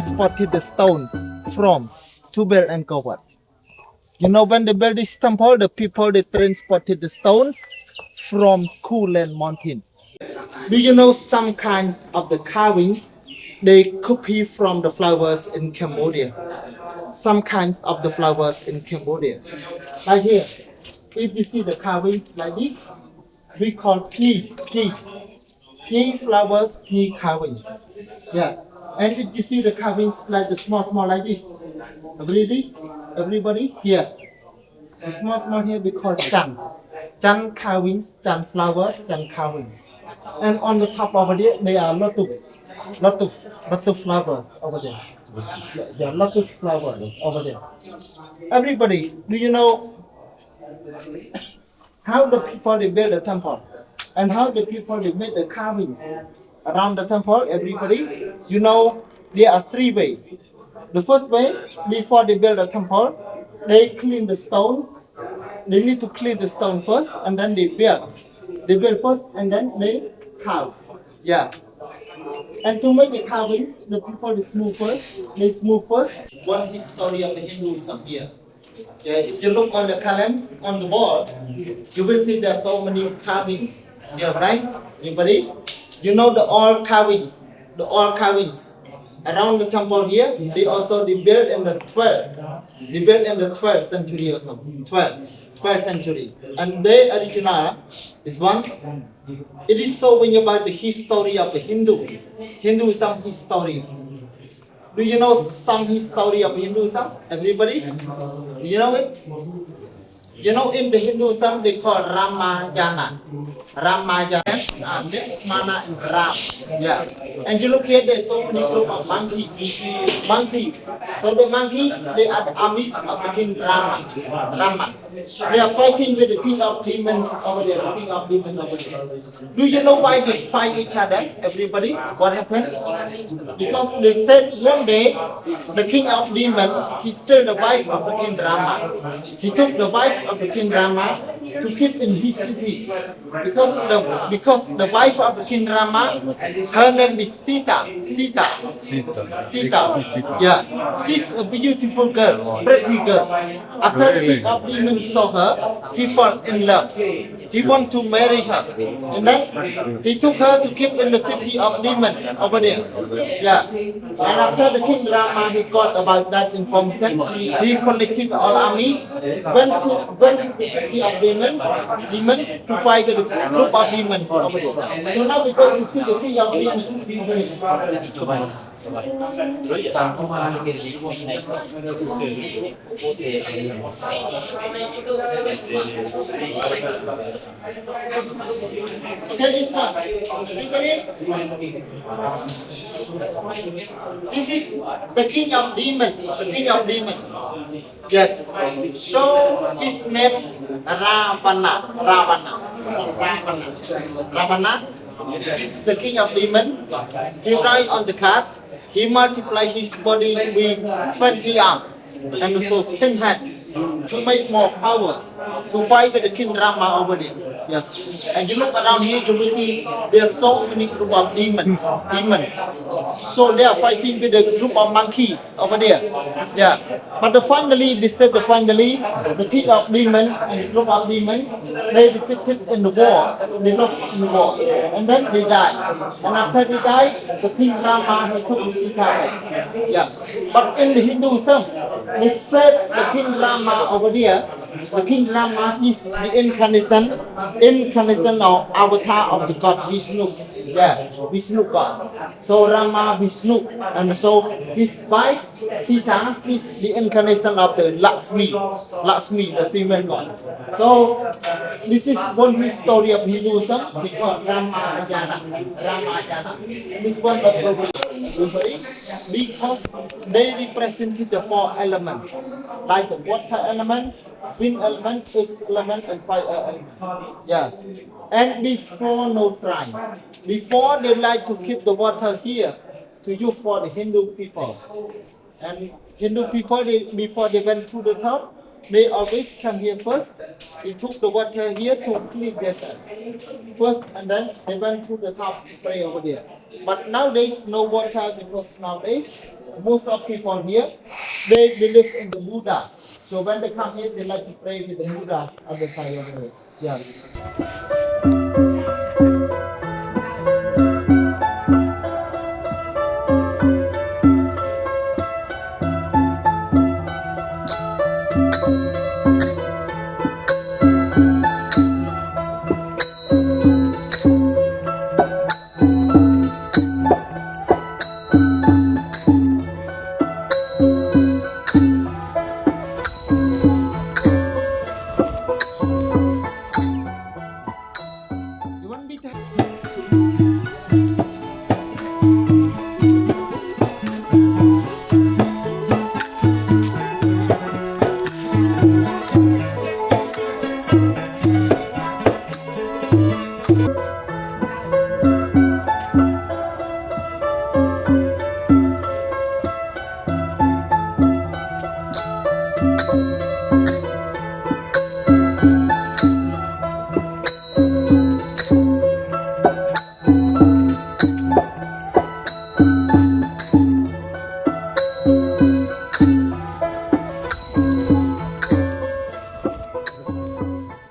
transported the stones from to build Angkor Wat. You know, when they built this temple, the people they transported the stones from Kulen Mountain. Do you know some kinds of the carvings they copy from the flowers in Cambodia? Some kinds of the flowers in Cambodia. Like here, if you see the carvings like this, we call pea flowers, pea carvings. Yeah. And if you see the carvings like the small like this, everybody here, the small here we call chan carvings, chan flowers, chan carvings. And on the top over there, they are lotus flowers over there. Yeah, lotus flowers over there. Everybody, do you know how the people they build the temple and how the people they made the carvings around the temple? Everybody, you know, there are three ways. The first way, before they build the temple, they clean the stones. They need to clean the stone first, and then they build. They build first, and then they carve. Yeah. And to make the carvings, the people they smooth first. They smooth first. One history of the Hinduism here. Yeah, if you look on the columns on the wall, you will see there are so many carvings. Yeah, right? Anybody? You know the all carvings. The all carvings around the temple here. They built in the 12th. They built in the 12th century or something. 12th century. And the original is one. It is showing about the history of the Hinduism history. Do you know some history of Hinduism? Everybody? You know it? You know, in the Hinduism, they call Ramayana. Ramayana, Lakshmana and Ram. Yeah. And you look here, there's so many group of monkeys. So the monkeys, they are the armies of the king Rama. They are fighting with the king of demons over there. Do you know why they fight each other? Everybody? What happened? Because they said one day, the king of demons, he stole the wife of the king Rama. He took the wife of the king Rama to keep in his city. Because the wife of the king Rama, her name is Sita. Yeah. She's a beautiful girl, pretty girl. After the king of demons saw her, he fell in love. He wanted to marry her. And then he took her to keep in the city of demons over there. Yeah. And after the king Rama, he got about that information. He collected all armies, went to the city of demons to fight the group of demons over there. So now we're going to see the king of demons over there. Okay, this one. This is the king of demons. The king of demons. Yes. So his name Ravana is the king of demons. He ride on the cart. He multiplied his body with 20 arms and also 10 heads to make more powers to fight with the king Rama over there. Yes. And you look around here, you will see there are so many group of demons. So they are fighting with a group of monkeys over there. Yeah. But finally, the king of demons and the group of demons, they defeated in the war. They lost in the war. And then they died. And after they died, the king Rama he took the Sita away. Yeah. But in the Hinduism, they said the king Rama over there, the king Rama is the incarnation or avatar of the god Vishnu. Yeah, Vishnu god. So Rama Vishnu, and so his wife Sita is the incarnation of the Lakshmi, the female god. So this is one story of Hinduism. It's called Ramayana. This one of because they represented the four elements, like the water element, wind element, earth element, and fire element. Yeah. And before they like to keep the water here to use for the Hindu people. And Hindu people, before they went to the top, they always come here first. They took the water here to clean themselves first, and then they went to the top to pray over there. But nowadays, no water because nowadays most of people here, they believe in the Buddha. So when they come here, they like to pray with the Buddhas on the side of the road. Yeah. You want me to?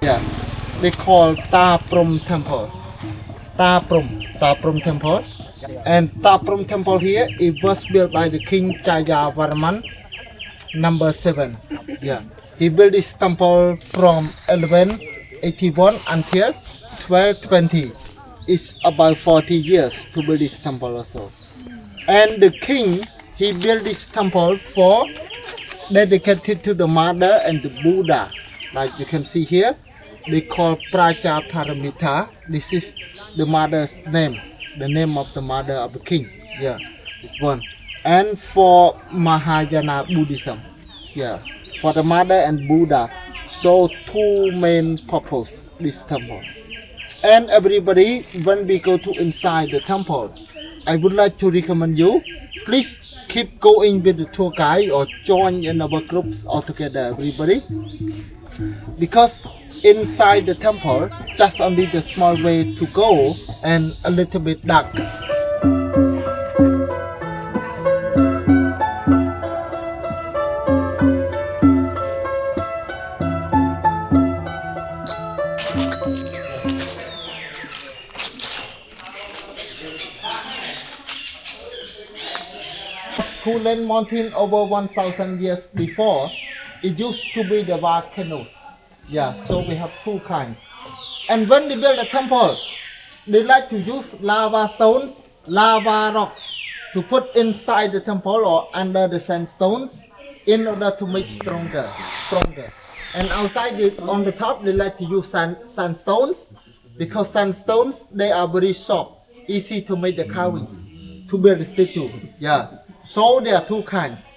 Yeah, they call Ta Prohm Temple. Ta Prohm Temple. And Ta Prohm Temple here, it was built by the King Jayavarman number 7. Yeah, he built this temple from 1181 until 1220. It's about 40 years to build this temple also. And the king, he built this temple for dedicated to the mother and the Buddha. Like you can see here, they call Praja Paramita. This is the mother's name, the name of the mother of the king. Yeah, this one. And for Mahayana Buddhism. Yeah, for the mother and Buddha. So two main purpose this temple. And everybody, when we go to inside the temple, I would like to recommend you, please keep going with the tour guide or join in our groups altogether, everybody. Because inside the temple, just only the small way to go and a little bit dark. Kulen Mountain over 1,000 years before, it used to be the volcano. Yeah, so we have two kinds. And when they build a temple, they like to use lava stones, lava rocks to put inside the temple or under the sandstones in order to make stronger. And outside on the top, they like to use sandstones because sandstones, they are very soft, easy to make the carvings, to build the statue. Yeah. So there are two kinds,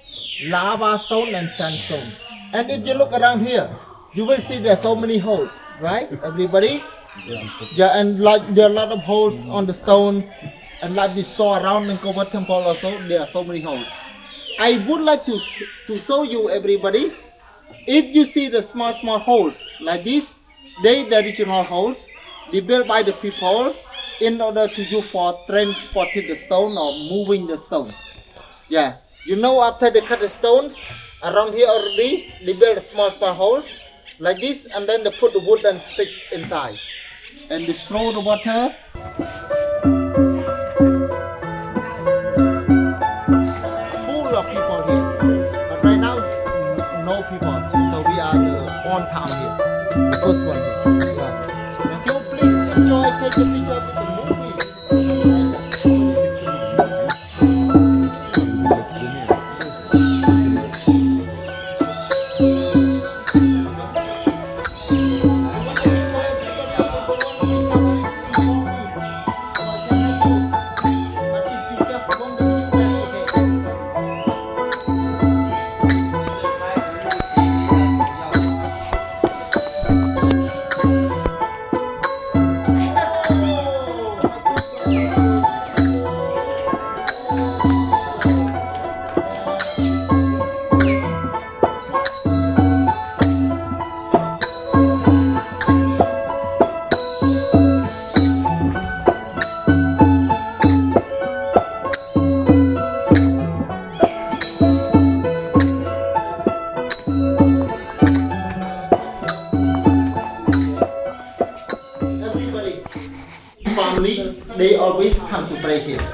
lava stone and sandstones. And if you look around here, you will see there are so many holes, right, everybody? Yeah, and like there are a lot of holes on the stones, and like we saw around Angkor Wat temple also, there are so many holes. I would like to show you, everybody, if you see the small holes like this, they the original holes, they built by the people in order to use for transporting the stone or moving the stones. Yeah, you know, after they cut the stones around here already, they build small holes like this, and then they put the wooden sticks inside, and they throw the water. Full of people here, but right now no people, so we are the on time here, the first one here. Yeah. Thank you. Please enjoy, take a picture with the movie. pray here.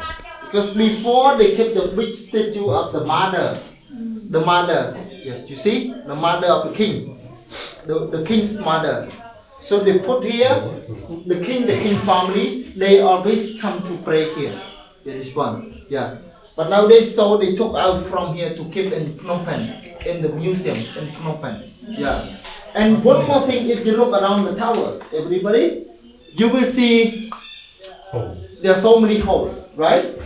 Because before they kept the big statue of the mother, yes, you see, the mother of the king, the king's mother. So they put here, the king families, they always come to pray here. Yeah, this one, yeah. But nowadays, so they took out from here to keep in Phnom Penh, in the museum in Phnom Penh, yeah. And one more thing, if you look around the towers, everybody, you will see there are so many holes, right?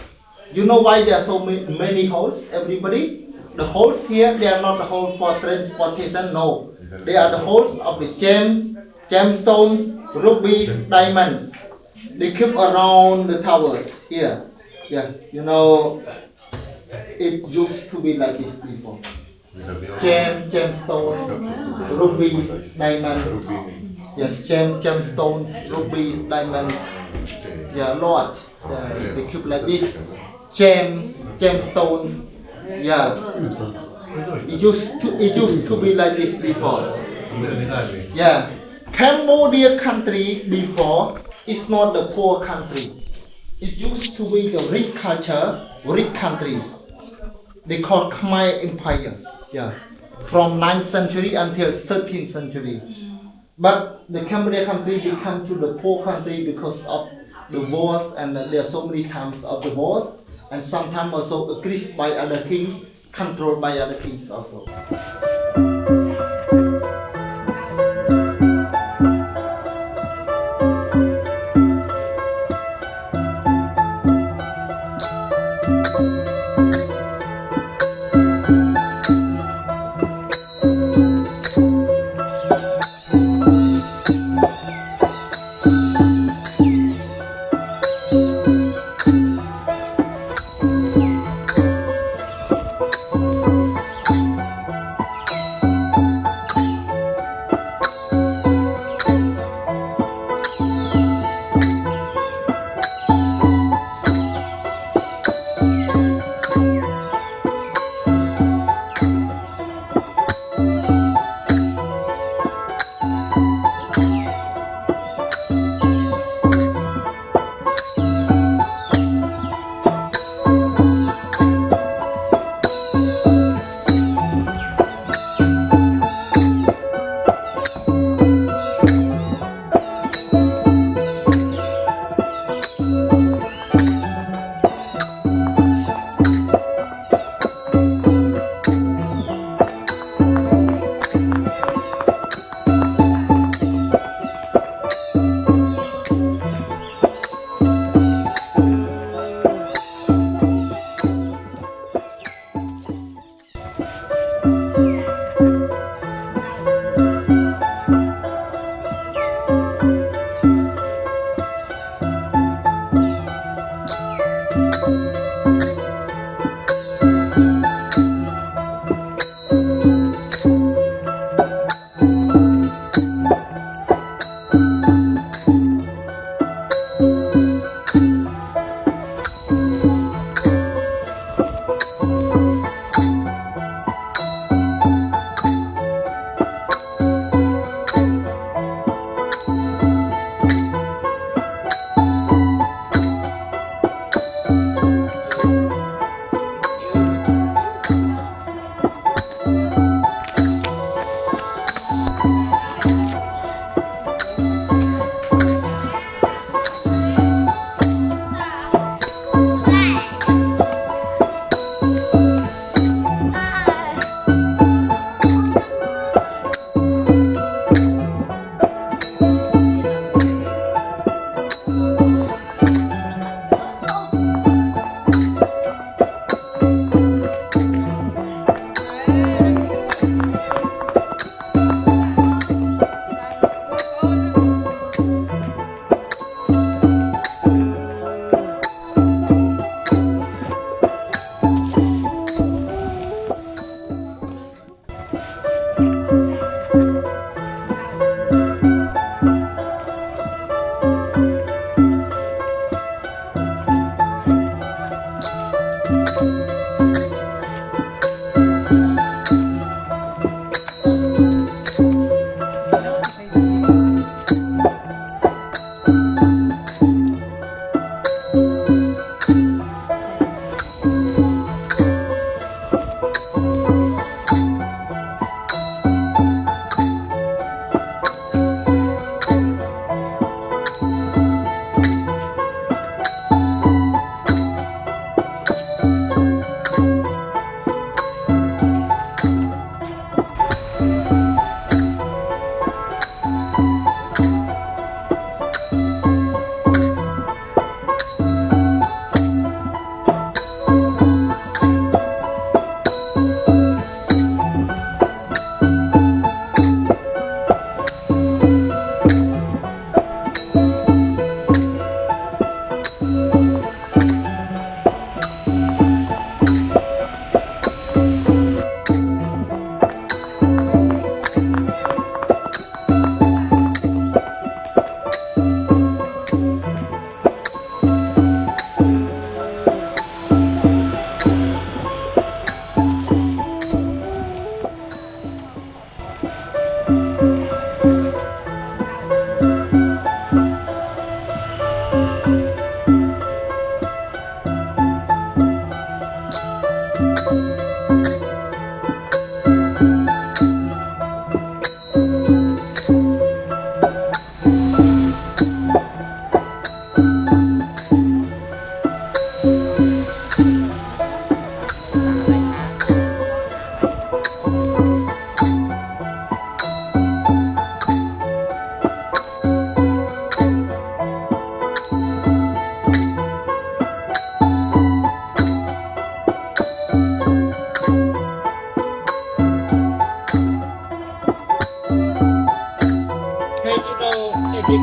You know why there are so many holes, everybody? The holes here, they are not the holes for transportation, no. They are the holes of the gems, gemstones, rubies, diamonds. They keep around the towers here. Yeah, you know, it used to be like this before. Gemstones, rubies, diamonds. Yeah, gemstones, rubies, diamonds. Yeah, lot. Yeah, they keep like this. Gemstones. Yeah. It used to be like this before. Yeah. Cambodia country before is not the poor country. It used to be the rich culture, rich countries. They call Khmer Empire. Yeah. From 9th century until 13th century. But the Cambodia country became to the poor country because of the wars, and there are so many times of the wars, and sometimes also agreed by other kings, controlled by other kings also.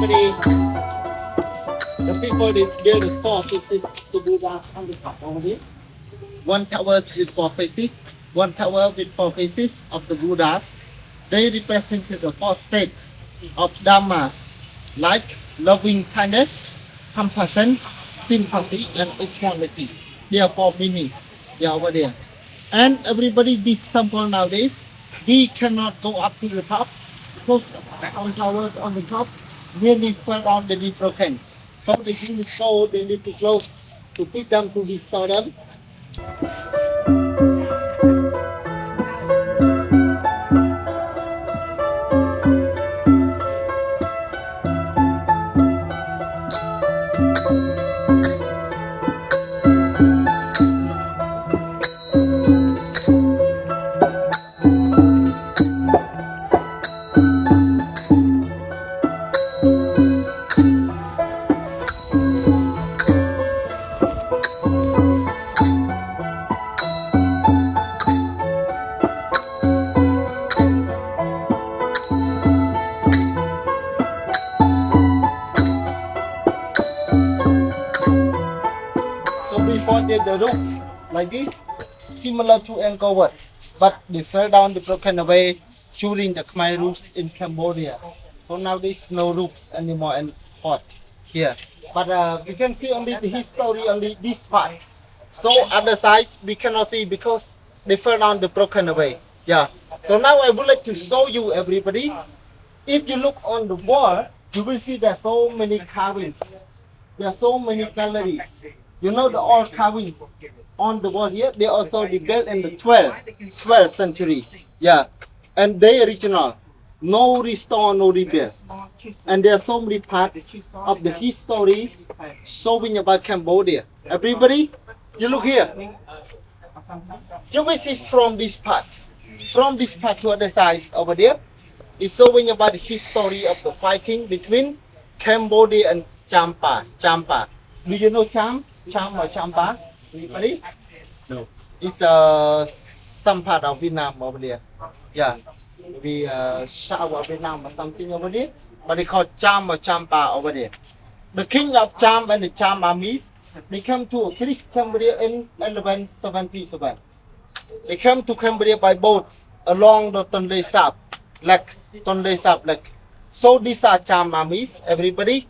everybody, the people they build the four faces to Buddha on the top over here. One tower with four faces, one tower with four faces of the Buddhas. They represent the four states of Dhammas, like loving kindness, compassion, sympathy, and equality. There are four meanings. They are over there. And everybody, this temple nowadays, we cannot go up to the top because our towers on the top nearly fell down the broken. So they need so they need to close to fit them to restore them. Before the roof like this, similar to Angkor Wat, but they fell down, they broken away during the Khmer roofs in Cambodia. So now there's no roofs anymore and hot here. But we can see only the history, only this part. So other sides we cannot see because they fell down, they broken away. Yeah. So now I would like to show you everybody. If you look on the wall, you will see there are so many carvings. There are so many galleries. You know the old carvings on the wall here, they also built in the 12th century. Yeah. And they original. No restore, no rebuild. And there are so many parts of the history showing about Cambodia. Everybody, you look here. You will see from this part to other side over there, it's showing about the history of the fighting between Cambodia and Champa. Do you know Cham or Champa? Anybody? No. It's some part of Vietnam over there. Yeah. Maybe south of Vietnam or something over there. But they call Cham or Champa over there. The king of Cham and the Cham armies, they come to Cambodia in 1177. They come to Cambodia by boats along the Tonle Sap, like. So these are Cham armies, everybody.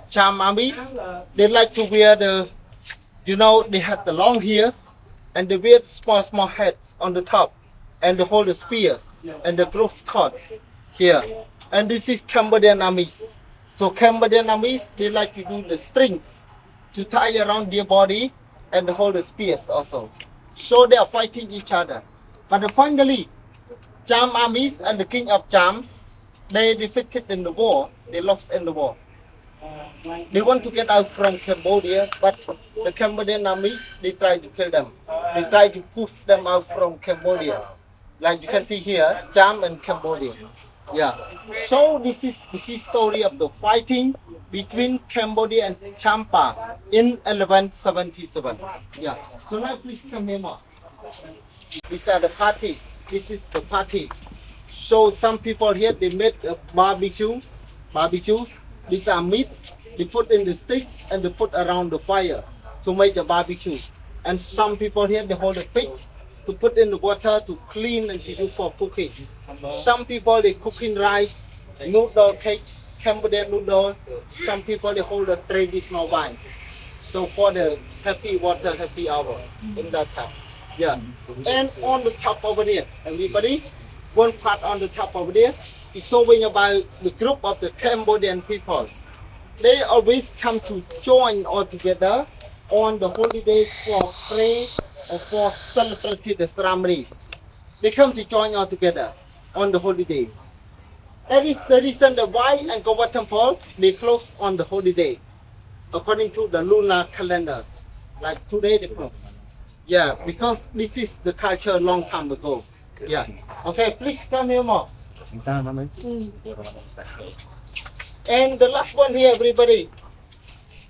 Cham armies, they like to wear they had the long hairs and they wear small hats on the top and they hold the spears and the close cords here. And this is Cambodian armies. So Cambodian armies, they like to do the strings to tie around their body and hold the spears also. So they are fighting each other. But finally, Cham armies and the king of Chams, they defeated in the war. They lost in the war. They want to get out from Cambodia, but the Cambodian armies, they try to kill them. They try to push them out from Cambodia. Like you can see here, Cham and Cambodia. Yeah. So this is the history of the fighting between Cambodia and Champa in 1177. Yeah. So now please come here more. These are the parties. This is the party. So some people here, they made barbecues. These are meats. They put in the sticks and they put around the fire to make the barbecue. And some people here, they hold a pig to put in the water to clean and to use for cooking. Some people, they cooking rice, noodle cake, Cambodian noodle. Some people, they hold the traditional wines. So for the happy water, happy hour in that time. Yeah. And on the top over there, everybody, one part on the top over there is showing about the group of the Cambodian peoples. They always come to join all together on the holiday for pray or for celebrating the ceremonies. They come to join all together on the holidays. That is the reason that why Angkor Wat Temple, they close on the holiday according to the lunar calendars. Like today they close. Yeah, because this is the culture a long time ago. Yeah. Okay, please come here more. And the last one here, everybody.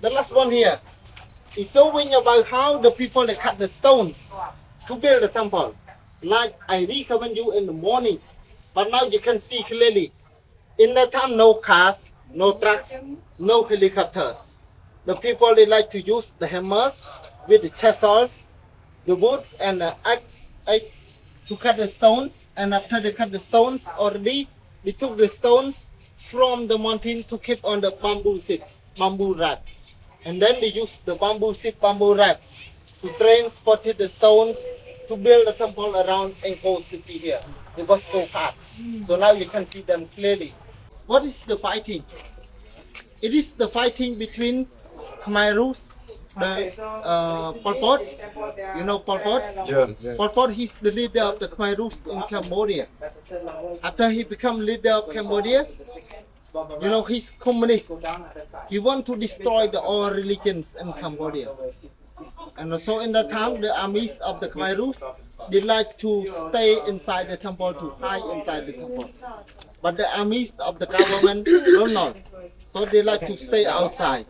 The last one here is showing about how the people that cut the stones to build the temple. Like I recommend you in the morning, but now you can see clearly. In that time, no cars, no trucks, no helicopters. The people they like to use the hammers with the chisels, the woods and the axe to cut the stones. And after they cut the stones already, they took the stones from the mountain to keep on the bamboo ship, bamboo rafts. And then they used the bamboo ship, bamboo rafts to transport the stones to build the temple around Angkor city here. It was so hard. So now you can see them clearly. What is the fighting? It is the fighting between Khmer Rus, the Pol Pot. You know Pol Pot? Yes. Pol Pot, he's the leader of the Khmer Rus in Cambodia. After he become leader of Cambodia, you know, he's communist. He want to destroy the all religions in Cambodia. And so in that time, the armies of the Khmer Rus, they like to stay inside the temple, to hide inside the temple. But the armies of the government don't know. So they like to stay outside.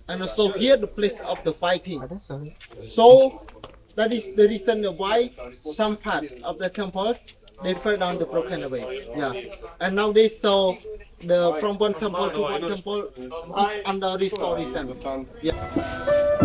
And so here the place of the fighting. So that is the reason why some parts of the temples, they fell down, the broken away. Yeah. And nowadays, so from one temple to one temple is under restoration. Yeah.